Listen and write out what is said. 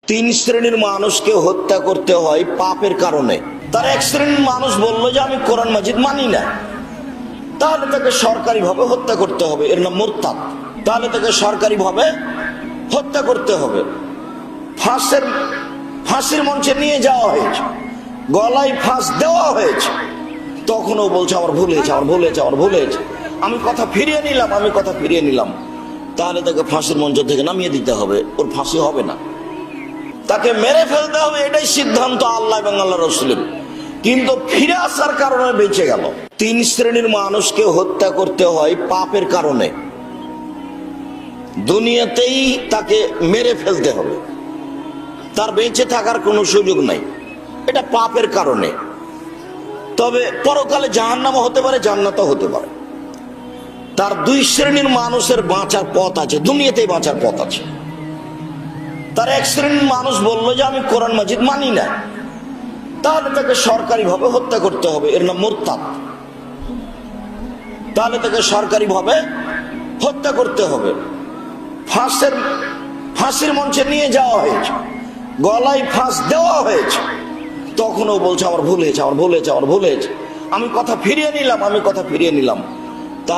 তিন শ্রেণীর মানুষকে হত্যা করতে হয় পাপের কারণে। তার এক শ্রেণীর মানুষ বললো যে আমি কোরআন মাজিদ মানি না, তাহলে তাকে সরকারি ভাবে হত্যা করতে হবে, এর নাম মুরতাদ। তাহলে তাকে সরকারি ভাবে হত্যা করতে হবে। ফাঁসির মঞ্চে নিয়ে যাওয়া হয়েছে, গলায় ফাঁস দেওয়া হয়েছে, তখনও বলছে আমার ভুল হয়েছে, আমার ভুল হয়েছে, আমার ভুল হয়েছে, আমি কথা ফিরিয়ে নিলাম, আমি কথা ফিরিয়ে নিলাম। তাহলে তাকে ফাঁসির মঞ্চ থেকে নামিয়ে দিতে হবে, ওর ফাঁসি হবে না, তাকে মেরে ফেলতে হবে, এটাই সিদ্ধান্ত আল্লাহ এবং আল্লাহ রসুলের। কিন্তু ফিরে আসার কারণে বেঁচে গেল। তিন শ্রেণীর মানুষকে হত্যা করতে হয় পাপের কারণে। দুনিয়াতেই তাকে মেরে ফেলতে হবে, তার বেঁচে থাকার কোনো সুযোগ নাই, এটা পাপের কারণে। তবে পরকালে জাহান্নামও হতে পারে, জান্নাতও হতে পারে। তার দুই শ্রেণীর মানুষের বাঁচার পথ আছে, দুনিয়াতেই বাঁচার পথ আছে। তার এক শ্রেণীর মানুষ বললো যে আমি কোরআন মাজিদ মানি না, তাহলে তাকে সরকারি ভাবে হত্যা করতে হবে, এর নাম মুরতাদ। তাহলে তাকে সরকারি ভাবে হত্যা করতে হবে। ফাঁসির মঞ্চে নিয়ে যাওয়া হয়েছে, গলায় ফাঁস দেওয়া হয়েছে, তখনও বলছে আমার ভুল হয়েছে, আমার ভুল হয়েছে, আমার ভুল হয়েছে, আমি কথা ফিরিয়ে নিলাম, আমি কথা ফিরিয়ে নিলাম।